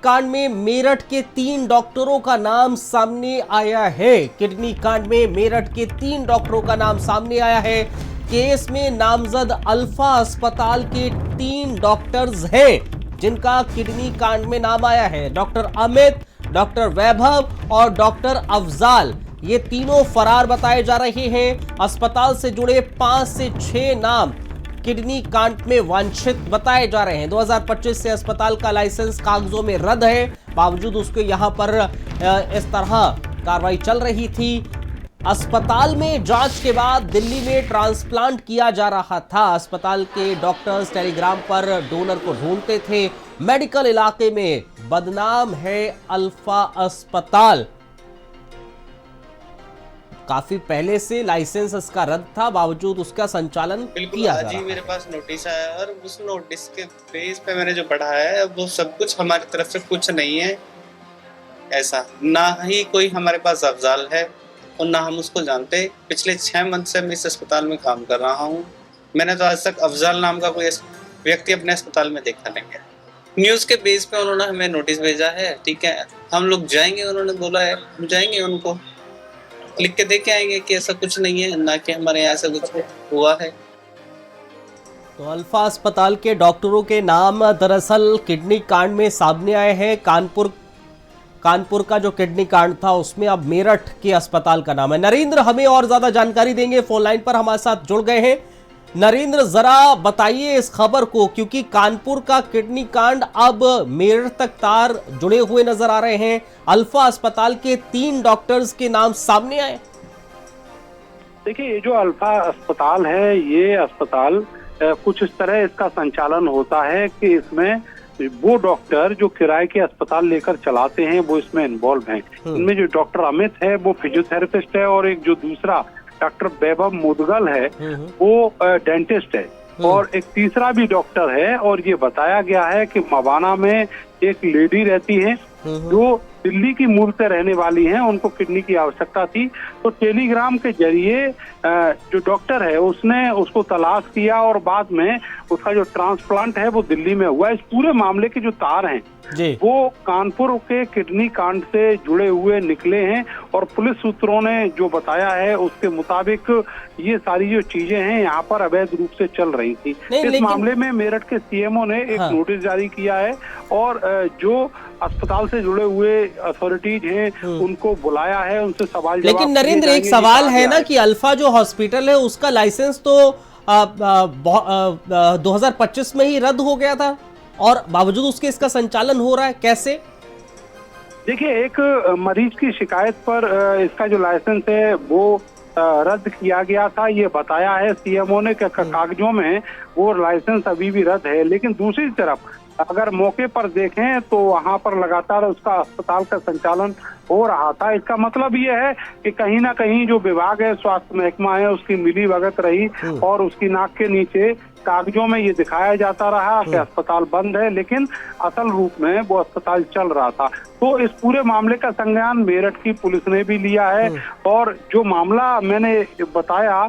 कांड में मेरठ के 3 डॉक्टरों का नाम सामने आया है। किडनी कांड में मेरठ के 3 डॉक्टरों का नाम सामने आया है। केस में नामजद अल्फा अस्पताल के 3 डॉक्टर्स हैं जिनका किडनी कांड में नाम आया है। डॉक्टर अमित, डॉक्टर वैभव और डॉक्टर अफजाल, ये तीनों फरार बताए जा रहे हैं। अस्पताल से जुड़े 5 से 6 नाम किडनी कांड में वांछित बताए जा रहे हैं। 2025 से अस्पताल का लाइसेंस कागजों में रद्द है, बावजूद उसके यहां पर इस तरह कार्रवाई चल रही थी। अस्पताल में जांच के बाद दिल्ली में ट्रांसप्लांट किया जा रहा था। अस्पताल के डॉक्टर्स टेलीग्राम पर डोनर को ढूंढते थे। मेडिकल इलाके में बदनाम है अल्फा अस्पताल। काफी पहले से लाइसेंस इसका रद्द था, बावजूद उसका संचालन किया जा रहा है। मेरे पास नोटिस आया और उस नोटिस के बेस पे मैंने जो पढ़ा है वो सब कुछ हमारी तरफ से कुछ नहीं है ऐसा। ना ही कोई हमारे पास अफजाल है और ना हम उसको जानते। पिछले 6 मंथ से मैं इस अस्पताल में काम कर रहा हूँ। मैंने तो आज तक अफजाल नाम का कोई व्यक्ति अपने अस्पताल में देखा नहीं है। न्यूज़ के बेस पे उन्होंने हमें नोटिस भेजा है, ठीक है, हम लोग जाएंगे, उन्होंने बोला है हम जाएंगे, उनको लिख के दे के आएंगे कि ऐसा कुछ नहीं है, ना कि हमारे यहाँ ऐसा कुछ हुआ है। तो अल्फा अस्पताल के डॉक्टरों के नाम दरअसल किडनी कांड में सामने आए हैं। कानपुर का जो किडनी कांड था उसमें अब मेरठ के अस्पताल का नाम है। नरेंद्र हमें और ज्यादा जानकारी देंगे, फोन लाइन पर हमारे साथ जुड़ गए हैं। नरेंद्र, जरा बताइए इस खबर को, क्योंकि कानपुर का किडनी कांड अब मेरठ तक तार जुड़े हुए नजर आ रहे हैं। अल्फा अस्पताल के 3 डॉक्टर्स के नाम सामने आए। देखिए, ये जो अल्फा अस्पताल है, ये अस्पताल कुछ इस तरह इसका संचालन होता है कि इसमें वो डॉक्टर जो किराए के अस्पताल लेकर चलाते हैं वो इसमें इन्वॉल्व हैं। इनमें जो डॉक्टर अमित है वो फिजियोथेरेपिस्ट है और एक जो दूसरा डॉक्टर वैभव मुदगल है वो डेंटिस्ट है और एक तीसरा भी डॉक्टर है। और ये बताया गया है कि मवाना में एक लेडी रहती है जो दिल्ली की मूल से रहने वाली हैं, उनको किडनी की आवश्यकता थी। तो टेलीग्राम के जरिए जो डॉक्टर है उसने उसको तलाश किया और बाद में उसका जो ट्रांसप्लांट है वो दिल्ली में हुआ। इस पूरे मामले के जो तार हैं वो कानपुर के किडनी कांड से जुड़े हुए निकले हैं और पुलिस सूत्रों ने जो बताया है उसके मुताबिक ये सारी जो चीजें हैं यहाँ पर अवैध रूप से चल रही थी। इस मामले में मेरठ के सीएमओ ने एक नोटिस जारी किया है और जो अस्पताल से जुड़े हुए अथॉरिटीज हैं उनको बुलाया है, उनसे सवाल जवाब। लेकिन नरेंद्र, एक सवाल है ना कि अल्फा जो हॉस्पिटल है उसका लाइसेंस तो 2025 में ही रद्द हो गया था और बावजूद उसके इसका संचालन हो रहा है, कैसे? देखिए, एक मरीज की शिकायत पर इसका जो लाइसेंस है वो रद्द किया गया था, ये बताया है सीएमओ ने कि कागजों में वो लाइसेंस अभी भी रद्द है। लेकिन दूसरी तरफ अगर मौके पर देखें तो वहां पर लगातार उसका अस्पताल का संचालन हो रहा था। इसका मतलब ये है कि कहीं ना कहीं जो विभाग है, स्वास्थ्य महकमा है, उसकी मिली भगत रही और उसकी नाक के नीचे कागजों में ये दिखाया जाता रहा कि अस्पताल बंद है, लेकिन असल रूप में वो अस्पताल चल रहा था। तो इस पूरे मामले का संज्ञान मेरठ की पुलिस ने भी लिया है और जो मामला मैंने बताया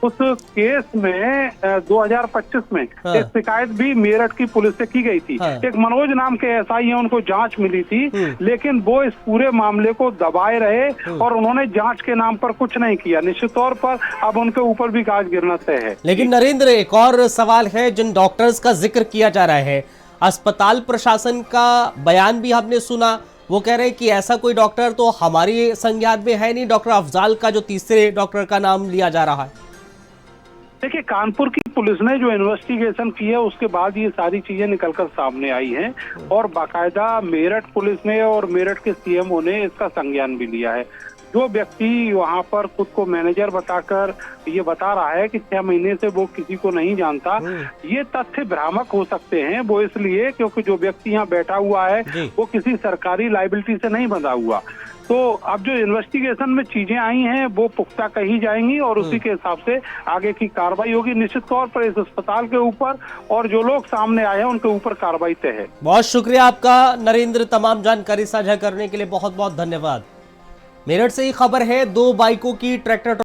उस केस में 2025 में एक शिकायत भी मेरठ की पुलिस से की गई थी। एक मनोज नाम के एसआई है, उनको जांच मिली थी, लेकिन वो इस पूरे मामले को दबाए रहे और उन्होंने जांच के नाम पर कुछ नहीं किया। निश्चित तौर पर अब उनके ऊपर भी गाज गिरना तय है। लेकिन नरेंद्र, एक और सवाल है, जिन डॉक्टर्स का जिक्र किया जा रहा है, अस्पताल प्रशासन का बयान भी हमने सुना। वो कह रहे हैं कि ऐसा कोई डॉक्टर तो हमारी संज्ञान में है नहीं। डॉक्टर अफजाल का जो तीसरे डॉक्टर का नाम लिया जा रहा है। देखिए, कानपुर की पुलिस ने जो इन्वेस्टिगेशन की है उसके बाद ये सारी चीजें निकलकर सामने आई हैं और बाकायदा मेरठ पुलिस ने और मेरठ के सीएमओ ने इसका संज्ञान भी लिया है। जो व्यक्ति वहां पर खुद को मैनेजर बताकर ये बता रहा है कि 6 महीने से वो किसी को नहीं जानता, ये तथ्य भ्रामक हो सकते हैं। वो इसलिए क्योंकि जो व्यक्ति यहाँ बैठा हुआ है वो किसी सरकारी लायबिलिटी से नहीं बंधा हुआ। तो अब जो इन्वेस्टिगेशन में चीजें आई हैं वो पुख्ता कही जाएंगी और उसी के हिसाब से आगे की कार्रवाई होगी। निश्चित तौर पर इस अस्पताल के ऊपर और जो लोग सामने आए हैं उनके ऊपर कार्रवाई तय है। बहुत शुक्रिया आपका नरेंद्र, तमाम जानकारी साझा करने के लिए बहुत बहुत धन्यवाद। मेरठ से ही खबर है, 2 बाइकों की ट्रैक्टर